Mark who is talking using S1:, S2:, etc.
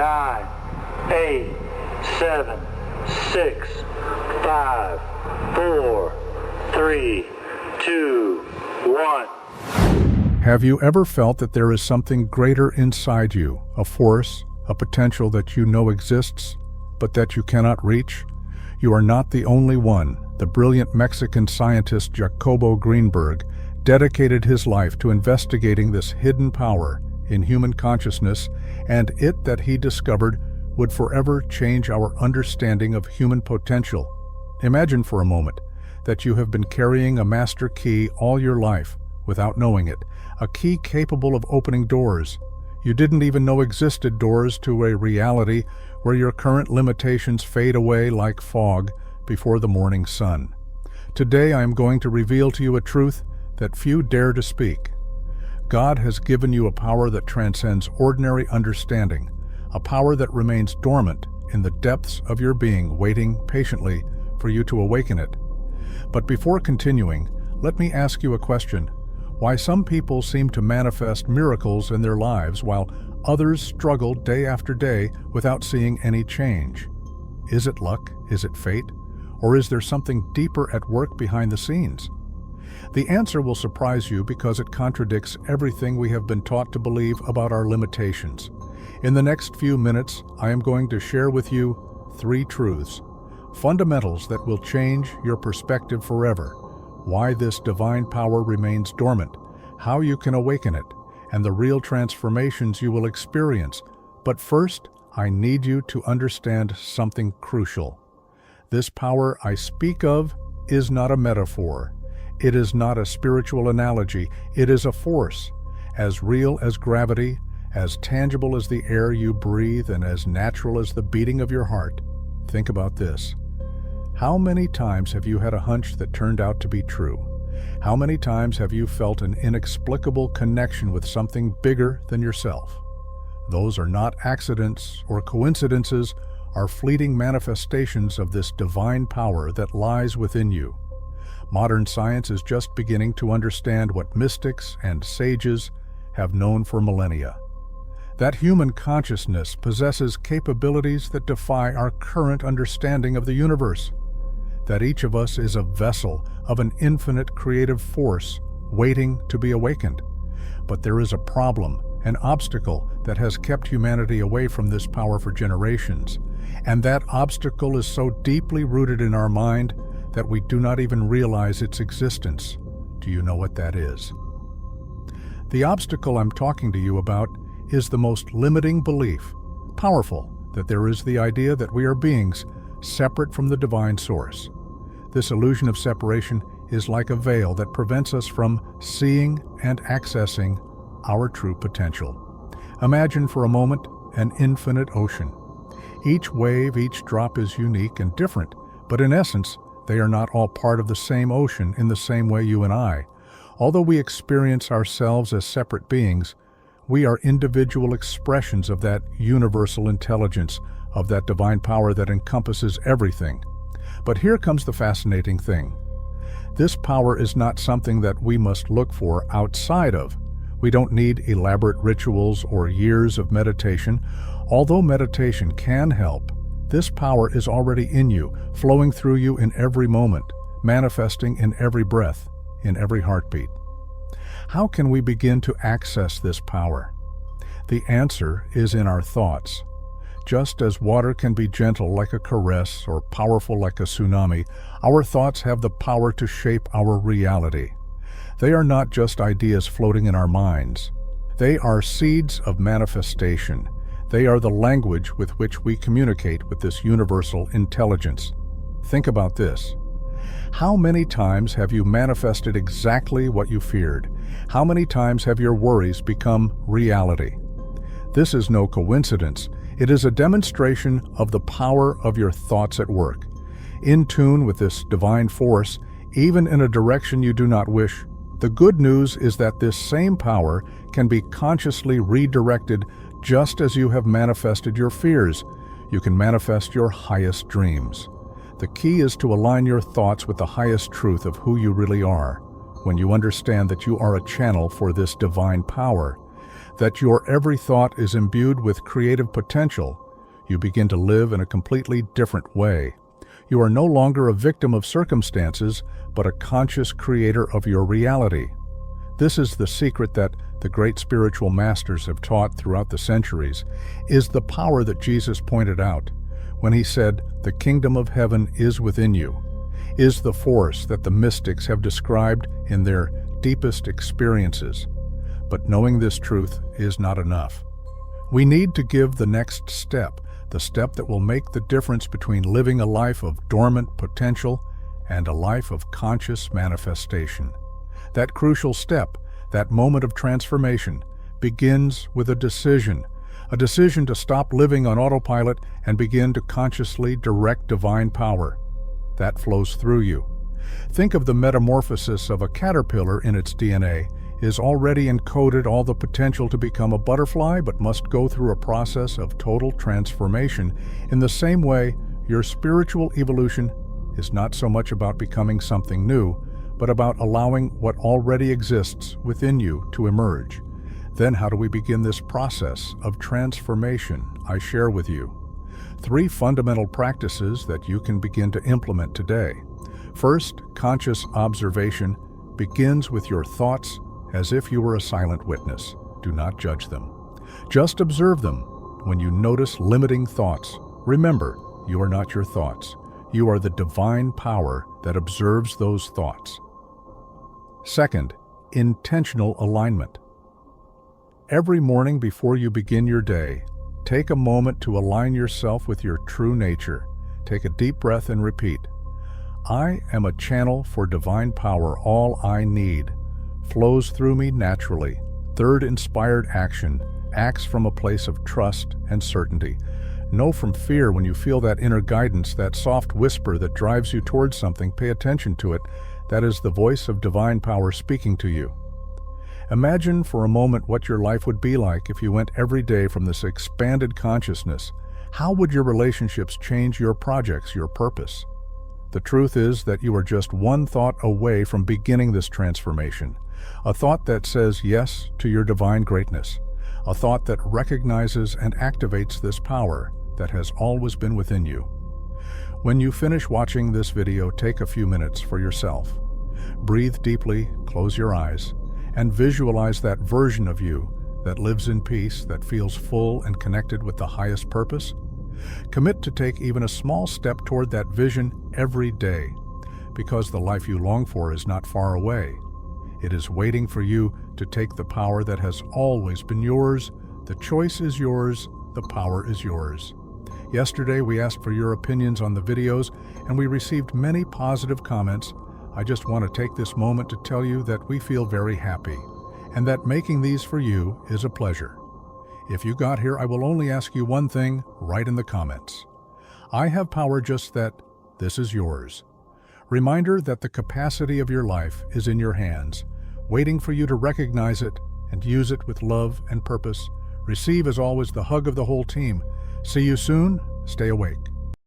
S1: 9, 8, 7, 6, 5, 4, 3, 2, 1.
S2: Have you ever felt that there is something greater inside you, a force, a potential that you know exists, but that you cannot reach? You are not the only one. The brilliant Mexican scientist Jacobo Grinberg dedicated his life to investigating this hidden power in human consciousness, and it that he discovered would forever change our understanding of human potential. Imagine for a moment that you have been carrying a master key all your life without knowing it, a key capable of opening doors you didn't even know existed, doors to a reality where your current limitations fade away like fog before the morning sun. Today I am going to reveal to you a truth that few dare to speak. God has given you a power that transcends ordinary understanding, a power that remains dormant in the depths of your being, waiting patiently for you to awaken it. But before continuing, let me ask you a question. Why some people seem to manifest miracles in their lives while others struggle day after day without seeing any change? Is it luck? Is it fate? Or is there something deeper at work behind the scenes? The answer will surprise you because it contradicts everything we have been taught to believe about our limitations. In the next few minutes, I am going to share with you 3 truths, fundamentals that will change your perspective forever. Why this divine power remains dormant, how you can awaken it, and the real transformations you will experience. But first, I need you to understand something crucial. This power I speak of is not a metaphor. It is not a spiritual analogy. It is a force, as real as gravity, as tangible as the air you breathe, and as natural as the beating of your heart. Think about this. How many times have you had a hunch that turned out to be true? How many times have you felt an inexplicable connection with something bigger than yourself? Those are not accidents or coincidences, are fleeting manifestations of this divine power that lies within you. Modern science is just beginning to understand what mystics and sages have known for millennia. That human consciousness possesses capabilities that defy our current understanding of the universe. That each of us is a vessel of an infinite creative force waiting to be awakened. But there is a problem, an obstacle that has kept humanity away from this power for generations. And that obstacle is so deeply rooted in our mind that we do not even realize its existence. Do you know what that is? The obstacle I'm talking to you about is the most limiting belief, powerful, that there is the idea that we are beings separate from the divine source. This illusion of separation is like a veil that prevents us from seeing and accessing our true potential. Imagine for a moment an infinite ocean. Each wave, each drop is unique and different, but in essence, they are not all part of the same ocean in the same way you and I. Although we experience ourselves as separate beings, we are individual expressions of that universal intelligence, of that divine power that encompasses everything. But here comes the fascinating thing. This power is not something that we must look for outside of. We don't need elaborate rituals or years of meditation. Although meditation can help, this power is already in you, flowing through you in every moment, manifesting in every breath, in every heartbeat. How can we begin to access this power? The answer is in our thoughts. Just as water can be gentle like a caress or powerful like a tsunami, our thoughts have the power to shape our reality. They are not just ideas floating in our minds. They are seeds of manifestation. They are the language with which we communicate with this universal intelligence. Think about this. How many times have you manifested exactly what you feared? How many times have your worries become reality? This is no coincidence. It is a demonstration of the power of your thoughts at work. In tune with this divine force, even in a direction you do not wish. The good news is that this same power can be consciously redirected just as you have manifested your fears. You can manifest your highest dreams. The key is to align your thoughts with the highest truth of who you really are. When you understand that you are a channel for this divine power, that your every thought is imbued with creative potential, you begin to live in a completely different way. You are no longer a victim of circumstances, but a conscious creator of your reality. This is the secret that the great spiritual masters have taught throughout the centuries, is the power that Jesus pointed out when he said, "The kingdom of heaven is within you," is the force that the mystics have described in their deepest experiences. But knowing this truth is not enough. We need to give the next step, the step that will make the difference between living a life of dormant potential and a life of conscious manifestation. That crucial step, that moment of transformation, begins with a decision to stop living on autopilot and begin to consciously direct divine power. That flows through you. Think of the metamorphosis of a caterpillar in its DNA is already encoded all the potential to become a butterfly, but must go through a process of total transformation. In the same way, your spiritual evolution is not so much about becoming something new, but about allowing what already exists within you to emerge. Then how do we begin this process of transformation? I share with you 3 fundamental practices that you can begin to implement today. First, conscious observation begins with your thoughts as if you were a silent witness. Do not judge them. Just observe them. When you notice limiting thoughts, remember, you are not your thoughts. You are the divine power that observes those thoughts. Second, intentional alignment. Every morning before you begin your day, take a moment to align yourself with your true nature. Take a deep breath and repeat, "I am a channel for divine power. All I need flows through me naturally." Third, inspired action acts from a place of trust and certainty. No from fear. When you feel that inner guidance, that soft whisper that drives you towards something, pay attention to it. That is the voice of divine power speaking to you. Imagine for a moment what your life would be like if you went every day from this expanded consciousness. How would your relationships change, your projects, your purpose? The truth is that you are just one thought away from beginning this transformation. A thought that says yes to your divine greatness. A thought that recognizes and activates this power that has always been within you. When you finish watching this video, take a few minutes for yourself. Breathe deeply, close your eyes, and visualize that version of you that lives in peace, that feels full and connected with the highest purpose. Commit to take even a small step toward that vision every day, because the life you long for is not far away. It is waiting for you to take the power that has always been yours. The choice is yours, the power is yours. Yesterday we asked for your opinions on the videos, and we received many positive comments. I just want to take this moment to tell you that we feel very happy, and that making these for you is a pleasure. If you got here, I will only ask you one thing, write in the comments. I have power, just that this is yours. Reminder that the capacity of your life is in your hands, waiting for you to recognize it and use it with love and purpose. Receive, as always, the hug of the whole team. See you soon. Stay awake.